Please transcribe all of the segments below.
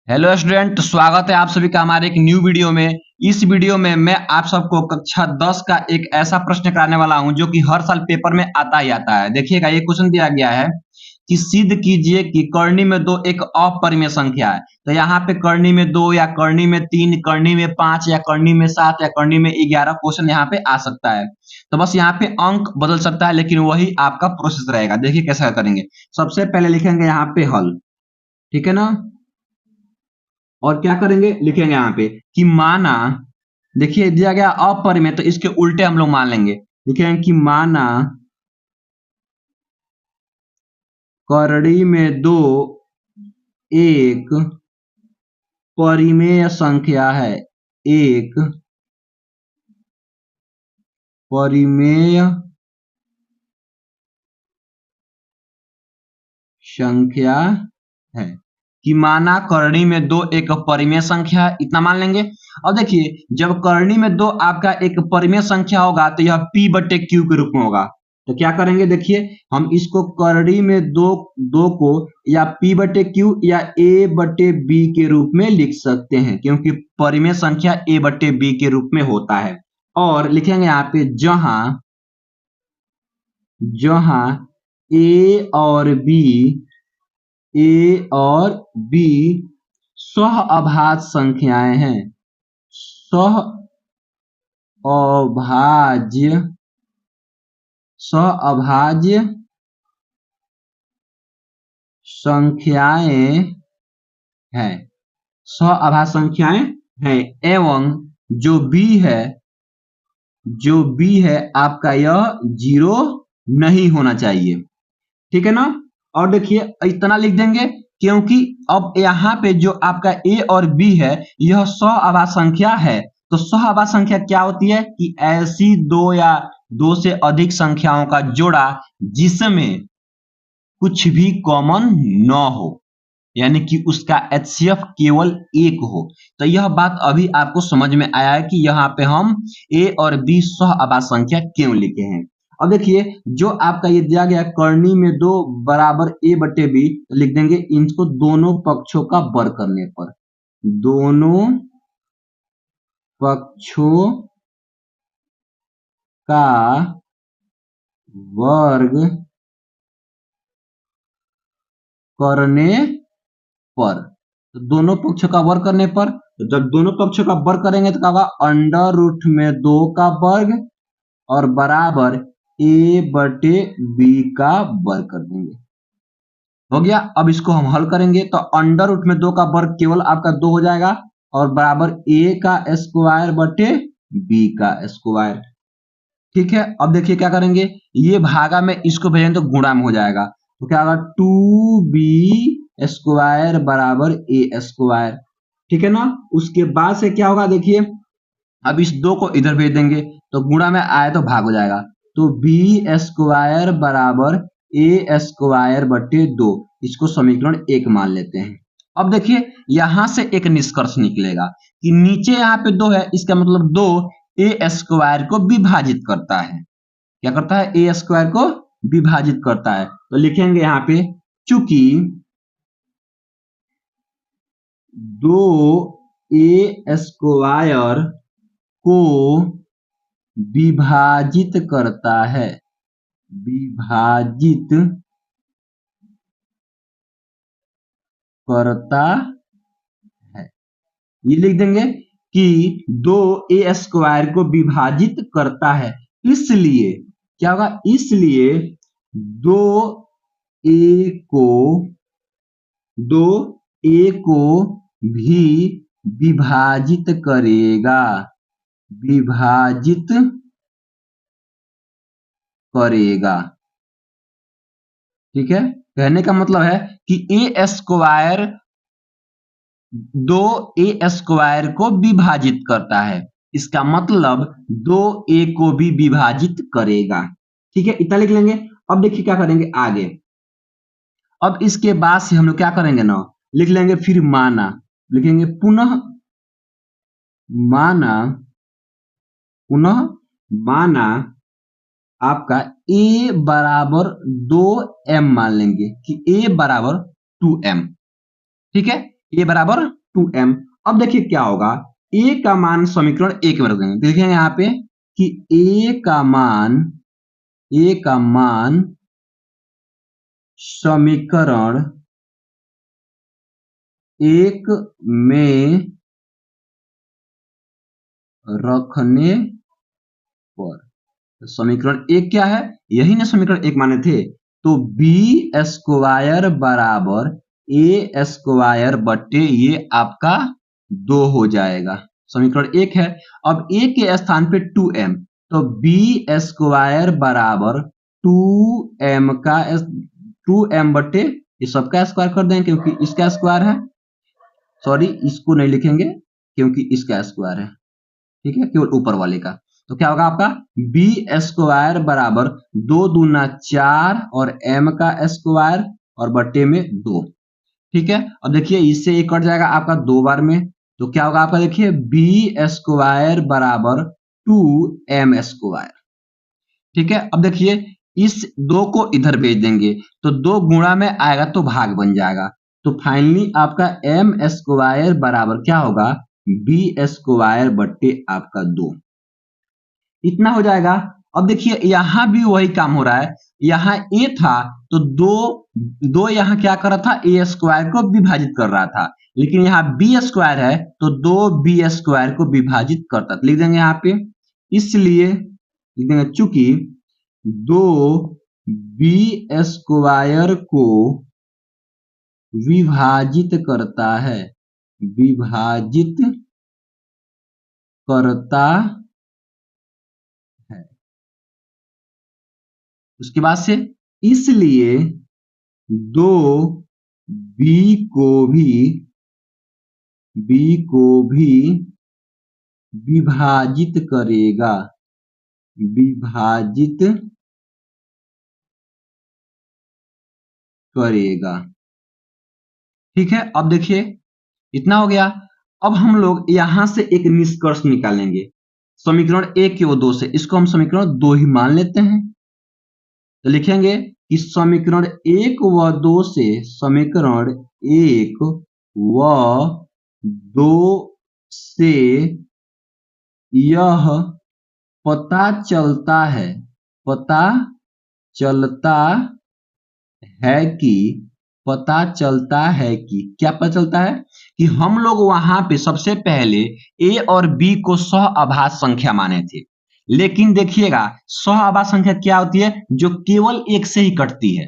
Hello student, स्वागत है आप सभी का हमारे एक न्यू वीडियो में। इस वीडियो में मैं आप सबको कक्षा 10 का एक ऐसा प्रश्न कराने वाला हूं जो कि हर साल पेपर में आता ही आता है। देखिएगा, ये क्वेश्चन दिया गया है कि सिद्ध कीजिए कि करनी में दो एक अपरिमेय संख्या है। तो यहाँ पे करनी में 2 या करनी में 3, करनी में 5 या करनी में 7 या करनी में 11 क्वेश्चन यहाँ पे आ सकता है। तो बस यहाँ पे अंक बदल सकता है, लेकिन वही आपका प्रोसेस रहेगा। देखिए कैसा करेंगे। सबसे पहले लिखेंगे यहाँ पे हल, ठीक है ना। और क्या करेंगे, लिखेंगे यहाँ पे कि माना, देखिए दिया गया अपरिमेय तो इसके उल्टे हम लोग मान लेंगे। लिखेंगे कि माना करड़ी में दो एक परिमेय संख्या है, एक परिमेय संख्या है। कि माना करणी में दो एक परिमेय संख्या है, इतना मान लेंगे। और देखिए, जब करणी में दो आपका एक परिमेय संख्या होगा तो यह p बटे q के रूप में होगा। तो क्या करेंगे, देखिए हम इसको करणी में दो को या p बटे q या a बटे b के रूप में लिख सकते हैं, क्योंकि परिमेय संख्या a बटे b के रूप में होता है। और लिखेंगे यहाँ पे जहां जहां a और b सह अभाज्य संख्याएं हैं, सह अभाज्य संख्याएं हैं, सह अभाज्य संख्याएं हैं। एवं जो b है आपका यह 0 नहीं होना चाहिए, ठीक है ना। और देखिए इतना लिख देंगे क्योंकि अब यहाँ पे जो आपका a और b है यह सहअभाज्य संख्या है। तो सहअभाज्य संख्या क्या होती है कि ऐसी दो या दो से अधिक संख्याओं का जोड़ा जिसमें कुछ भी कॉमन न हो, यानी कि उसका HCF केवल एक हो। तो यह बात अभी आपको समझ में आया है कि यहाँ पे हम a और b सहअभाज्य संख्या क्यों लिखे हैं। अब देखिए, जो आपका ये दिया गया करनी में दो बराबर a बटे b, तो लिख देंगे इनको दोनों पक्षों का वर्ग करने पर, दोनों पक्षों का वर्ग करने पर, तो दोनों पक्षों का वर्ग करने पर, तो जब दोनों पक्षों का वर्ग करेंगे तो क्या होगा, अंडर रूट में 2 का वर्ग और बराबर a बटे b का वर्ग कर देंगे। हो गया। अब इसको हम हल करेंगे तो अंडर रूट में 2 का वर्ग केवल आपका 2 हो जाएगा और बराबर a का स्क्वायर बटे b का स्क्वायर, ठीक है। अब देखिए क्या करेंगे, ये भागा में इसको भेजेंगे तो गुणा में हो जाएगा, तो क्या होगा 2b स्क्वायर बराबर a स्क्वायर, ठीक है ना। उसके बाद से क्या होगा, देखिए अब इस 2 को इधर भेज देंगे तो गुणा में आए तो भाग हो जाएगा, तो b स्क्वायर बराबर a स्क्वायर बटे 2, इसको समीकरण 1 मान लेते हैं। अब देखिए यहां से एक निष्कर्ष निकलेगा कि नीचे यहाँ पे 2 है, इसका मतलब 2 a स्क्वायर को विभाजित करता है। क्या करता है, a स्क्वायर को विभाजित करता है। तो लिखेंगे यहाँ पे चूंकि 2a स्क्वायर को विभाजित करता है, विभाजित करता है, ये लिख देंगे कि 2a स्क्वायर को विभाजित करता है, इसलिए क्या होगा, इसलिए 2a को भी विभाजित करेगा, विभाजित करेगा, ठीक है। कहने का मतलब है कि a स्क्वायर 2a स्क्वायर को विभाजित करता है, इसका मतलब 2a को भी विभाजित करेगा, ठीक है। इतना लिख लेंगे। अब देखिए क्या करेंगे आगे। अब इसके बाद से हम लोग क्या करेंगे ना, लिख लेंगे फिर माना, लिखेंगे पुनः माना आपका a बराबर 2m मान लेंगे कि a बराबर 2m, ठीक है। ए बराबर 2m। अब देखिए क्या होगा, ए का मान समीकरण एक में रख देंगे। देखेंगे यहाँ पे कि ए का मान समीकरण एक में रखने पर, समीकरण एक क्या है, यही ना समीकरण एक माने थे, तो बी स्क्वायर बराबर ए स्क्वायर बट्टे ये आपका 2 हो जाएगा। समीकरण एक है। अब ए के स्थान पे 2m, तो बी स्क्वायर बराबर 2m का 2m बट्टे ये सबका स्क्वायर कर देंगे क्योंकि इसका स्क्वायर है, सॉरी इसको नहीं लिखेंगे क्योंकि इसका स्क्वायर है, ठीक है, केवल ऊपर वाले का। तो क्या होगा आपका बी स्क्वायर बराबर 2 दूना 4 और m का स्क्वायर और बट्टे में 2, ठीक है। अब देखिए इससे ये कट जाएगा आपका 2 बार में, तो क्या होगा आपका, देखिए बी स्क्वायर बराबर 2m स्क्वायर, ठीक है। अब देखिए इस 2 को इधर भेज देंगे तो 2 गुणा में आएगा तो भाग बन जाएगा, तो फाइनली आपका m स्क्वायर बराबर क्या होगा, बी स्क्वायर बट्टे आपका 2, इतना हो जाएगा। अब देखिए यहां भी वही काम हो रहा है, यहाँ ए था तो दो यहाँ क्या कर रहा था, ए स्क्वायर को विभाजित कर रहा था, लेकिन यहाँ बी स्क्वायर है तो 2 बी स्क्वायर को विभाजित करता, लिख देंगे यहाँ पे, इसलिए लिख देंगे चूंकि 2 बी स्क्वायर को विभाजित करता है, विभाजित करता है, उसके बाद से इसलिए 2 बी को भी विभाजित करेगा, विभाजित करेगा, ठीक है। अब देखिए इतना हो गया। अब हम लोग यहां से एक निष्कर्ष निकालेंगे समीकरण एक के वो 2 से, इसको हम समीकरण 2 ही मान लेते हैं, तो लिखेंगे कि समीकरण 1 व 2 से, समीकरण 1 व 2 से यह पता चलता है, पता चलता है कि, पता चलता है कि क्या पता चलता है कि हम लोग वहां पे सबसे पहले ए और बी को सहआभाज्य संख्या माने थे, लेकिन देखिएगा सहआभाज्य संख्या क्या होती है, जो केवल एक से ही कटती है,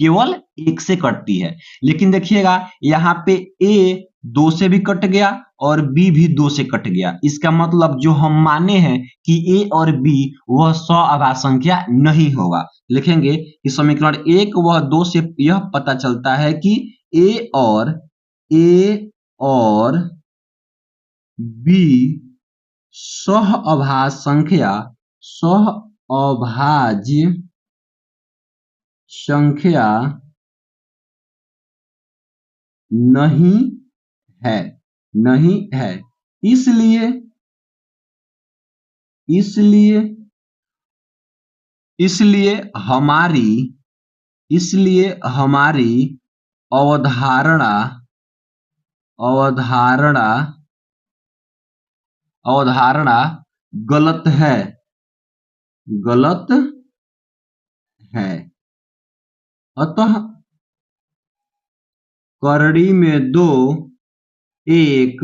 केवल एक से कटती है, लेकिन देखिएगा यहाँ पे ए 2 से भी कट गया और बी भी 2 से कट गया, इसका मतलब जो हम माने हैं कि ए और बी वह सहआभाज्य संख्या नहीं होगा। लिखेंगे कि समीकरण 1 व 2 से यह पता चलता है कि ए और बी सहअभाज्य संख्या, सहअभाज्य संख्या नहीं है, नहीं है, इसलिए इसलिए हमारी अवधारणा गलत है, गलत है। अतः करड़ी में 2 एक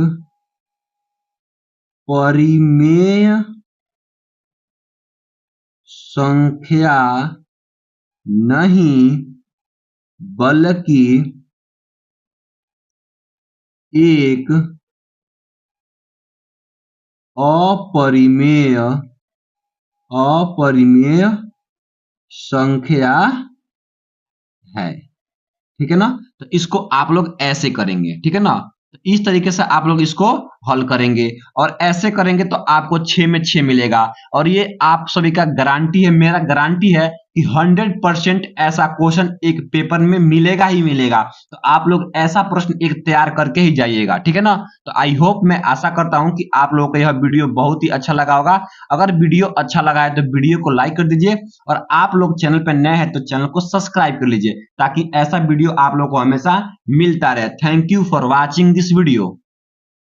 परिमेय संख्या नहीं बल्कि एक अपरिमेय संख्या है, ठीक है ना। तो इसको आप लोग ऐसे करेंगे, ठीक है ना, तो इस तरीके से आप लोग इसको हल करेंगे और ऐसे करेंगे तो आपको 6 में 6 मिलेगा। और ये आप सभी का गारंटी है, मेरा गारंटी है कि 100% ऐसा क्वेश्चन एक पेपर में मिलेगा ही मिलेगा। तो आप लोग ऐसा प्रश्न एक तैयार करके ही जाइएगा, ठीक है ना। तो आई होप, मैं आशा करता हूं कि आप लोगों को यह वीडियो बहुत ही अच्छा लगा होगा। अगर वीडियो अच्छा लगा है तो वीडियो को लाइक कर दीजिए और आप लोग चैनल पर नए हैं तो चैनल को सब्सक्राइब कर लीजिए ताकि ऐसा वीडियो आप लोग को हमेशा मिलता रहे। Thank you for watching this video.